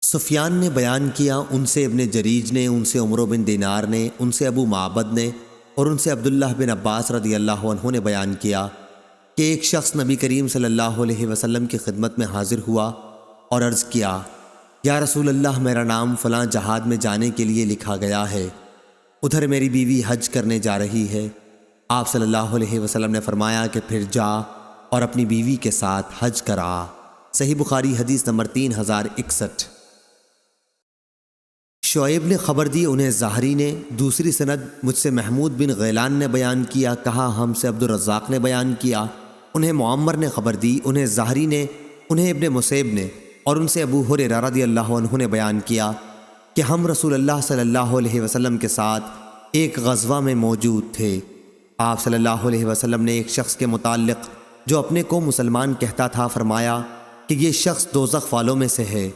سفیان نے بیان کیا، ان سے ابن جریج نے، ان سے عمرو بن دینار نے، ان سے ابو معبد نے اور ان سے عبداللہ بن عباس رضی اللہ عنہ نے بیان کیا کہ ایک شخص نبی کریم صلی اللہ علیہ وسلم کی خدمت میں حاضر ہوا اور عرض کیا، یا رسول اللہ، میرا نام فلاں جہاد میں جانے کے لیے لکھا گیا ہے، ادھر میری بیوی حج کرنے جا رہی ہے۔ آپ صلی اللہ علیہ وسلم نے فرمایا کہ پھر جا اور اپنی بیوی کے ساتھ حج کرا۔ صحیح بخاری حدیث نمبر 3061۔ شعیب نے خبر دی، انہیں زہری نے، دوسری سند مجھ سے محمود بن غیلان نے بیان کیا، کہا ہم سے عبد الرزاق نے بیان کیا، انہیں معمر نے خبر دی، انہیں زہری نے، انہیں ابن مسیب نے اور ان سے ابو ہریرہ رضی اللہ عنہ نے بیان کیا کہ ہم رسول اللہ صلی اللہ علیہ وسلم کے ساتھ ایک غزوہ میں موجود تھے۔ آپ صلی اللہ علیہ وسلم نے ایک شخص کے متعلق جو اپنے کو مسلمان کہتا تھا فرمایا کہ یہ شخص دوزخ والوں میں سے ہے۔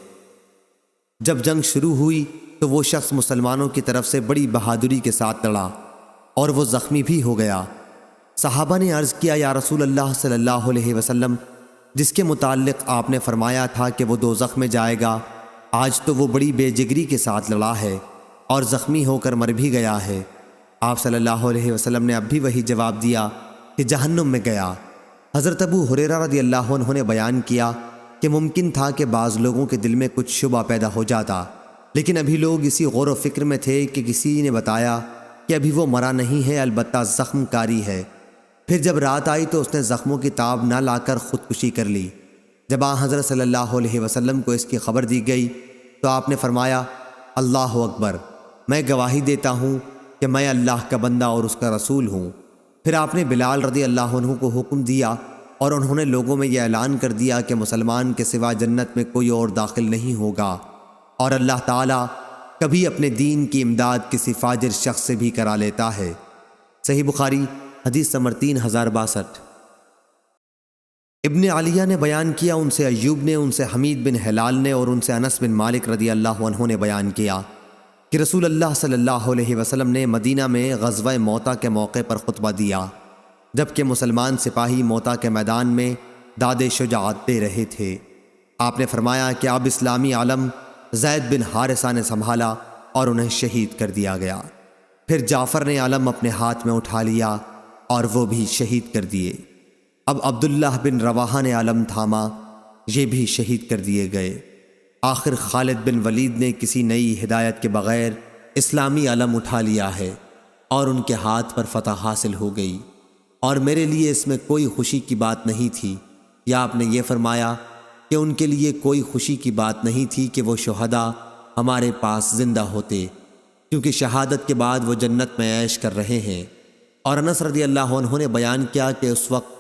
جب جنگ شروع ہوئی تو وہ شخص مسلمانوں کی طرف سے بڑی بہادری کے ساتھ لڑا اور وہ زخمی بھی ہو گیا۔ صحابہ نے عرض کیا، یا رسول اللہ صلی اللہ علیہ وسلم، جس کے متعلق آپ نے فرمایا تھا کہ وہ دوزخ میں جائے گا، آج تو وہ بڑی بے جگری کے ساتھ لڑا ہے اور زخمی ہو کر مر بھی گیا ہے۔ آپ صلی اللہ علیہ وسلم نے اب بھی وہی جواب دیا کہ جہنم میں گیا۔ حضرت ابو ہریرہ رضی اللہ عنہ نے بیان کیا کہ ممکن تھا کہ بعض لوگوں کے دل میں کچھ شبہ پیدا ہو جاتا، لیکن ابھی لوگ اسی غور و فکر میں تھے کہ کسی نے بتایا کہ ابھی وہ مرا نہیں ہے، البتہ زخم کاری ہے۔ پھر جب رات آئی تو اس نے زخموں کی تاب نہ لا کر خودکشی کر لی۔ جب حضرت صلی اللہ علیہ وسلم کو اس کی خبر دی گئی تو آپ نے فرمایا، اللہ اکبر، میں گواہی دیتا ہوں کہ میں اللہ کا بندہ اور اس کا رسول ہوں۔ پھر آپ نے بلال رضی اللہ عنہ کو حکم دیا اور انہوں نے لوگوں میں یہ اعلان کر دیا کہ مسلمان کے سوا جنت میں کوئی اور داخل نہیں ہوگا، اور اللہ تعالیٰ کبھی اپنے دین کی امداد کسی فاجر شخص سے بھی کرا لیتا ہے۔ صحیح بخاری حدیث نمبر 3062۔ ابن علیہ نے بیان کیا، ان سے ایوب نے، ان سے حمید بن ہلال نے اور ان سے انس بن مالک رضی اللہ عنہ نے بیان کیا کہ رسول اللہ صلی اللہ علیہ وسلم نے مدینہ میں غزوہ موتا کے موقع پر خطبہ دیا، جبکہ مسلمان سپاہی موتا کے میدان میں داد شجاعت دے رہے تھے۔ آپ نے فرمایا کہ اب اسلامی عالم زید بن حارثہ نے سنبھالا اور انہیں شہید کر دیا گیا۔ پھر جعفر نے علم اپنے ہاتھ میں اٹھا لیا اور وہ بھی شہید کر دیے۔ اب عبداللہ بن رواحہ نے علم تھاما، یہ بھی شہید کر دیے گئے۔ آخر خالد بن ولید نے کسی نئی ہدایت کے بغیر اسلامی علم اٹھا لیا ہے اور ان کے ہاتھ پر فتح حاصل ہو گئی، اور میرے لیے اس میں کوئی خوشی کی بات نہیں تھی۔ یا آپ نے یہ فرمایا کہ ان کے لیے کوئی خوشی کی بات نہیں تھی کہ وہ شہداء ہمارے پاس زندہ ہوتے، کیونکہ شہادت کے بعد وہ جنت میں عیش کر رہے ہیں۔ اور انس رضی اللہ عنہ نے بیان کیا کہ اس وقت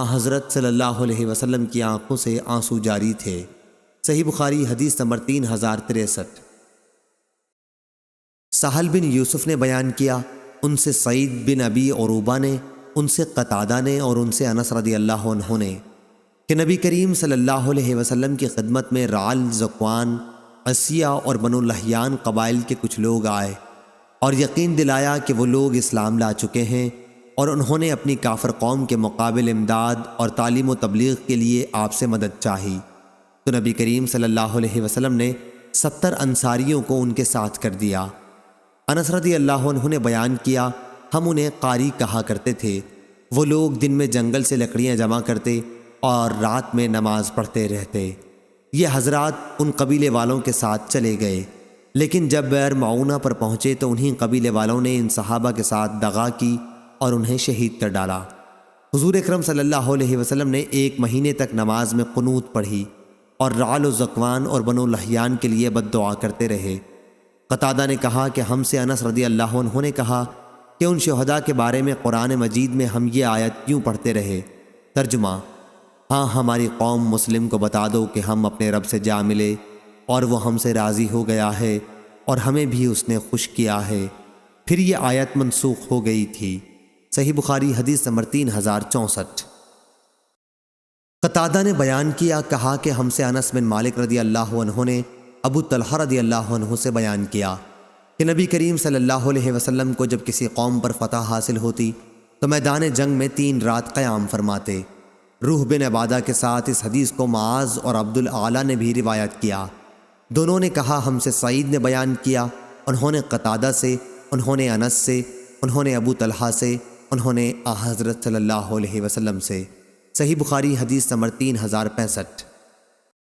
حضرت صلی اللہ علیہ وسلم کی آنکھوں سے آنسو جاری تھے۔ صحیح بخاری حدیث نمبر 3063۔ سہل بن یوسف نے بیان کیا، ان سے سعید بن ابی عروبہ نے، ان سے قتادہ نے اور ان سے انس رضی اللہ عنہ نے کہ نبی کریم صلی اللہ علیہ وسلم کی خدمت میں رعل، ذکوان، عصیہ اور بنو لحیان قبائل کے کچھ لوگ آئے اور یقین دلایا کہ وہ لوگ اسلام لا چکے ہیں، اور انہوں نے اپنی کافر قوم کے مقابل امداد اور تعلیم و تبلیغ کے لیے آپ سے مدد چاہی۔ تو نبی کریم صلی اللہ علیہ وسلم نے 70 انصاریوں کو ان کے ساتھ کر دیا۔ انس رضی اللہ عنہ نے بیان کیا، ہم انہیں قاری کہا کرتے تھے۔ وہ لوگ دن میں جنگل سے لکڑیاں جمع کرتے اور رات میں نماز پڑھتے رہتے۔ یہ حضرات ان قبیلے والوں کے ساتھ چلے گئے، لیکن جب بئر معونہ پر پہنچے تو انہی قبیلے والوں نے ان صحابہ کے ساتھ دغا کی اور انہیں شہید کر ڈالا۔ حضور اکرم صلی اللہ علیہ وسلم نے 1 مہینے تک نماز میں قنوت پڑھی اور رعل و ذکوان اور بنو لحیان کے لیے بد دعا کرتے رہے۔ قتادہ نے کہا کہ ہم سے انس رضی اللہ عنہ نے کہا کہ ان شہداء کے بارے میں قرآن مجید میں ہم یہ آیت کیوں پڑھتے رہے؟ ترجمہ: ہاں، ہماری قوم مسلم کو بتا دو کہ ہم اپنے رب سے جا ملے اور وہ ہم سے راضی ہو گیا ہے اور ہمیں بھی اس نے خوش کیا ہے۔ پھر یہ آیت منسوخ ہو گئی تھی۔ صحیح بخاری حدیث نمبر 3064۔ قتادہ نے بیان کیا، کہا کہ ہم سے انس بن مالک رضی اللہ عنہ نے ابو طلحہ رضی اللہ عنہ سے بیان کیا کہ نبی کریم صلی اللہ علیہ وسلم کو جب کسی قوم پر فتح حاصل ہوتی تو میدان جنگ میں 3 رات قیام فرماتے۔ روح بن عبادہ کے ساتھ اس حدیث کو معاذ اور عبد الاعلیٰ نے بھی روایت کیا۔ دونوں نے کہا ہم سے سعید نے بیان کیا، انہوں نے قتادہ سے، انہوں نے انس سے، انہوں نے ابو طلحہ سے، انہوں نے حضرت صلی اللہ علیہ وسلم سے۔ صحیح بخاری حدیث نمبر 3065۔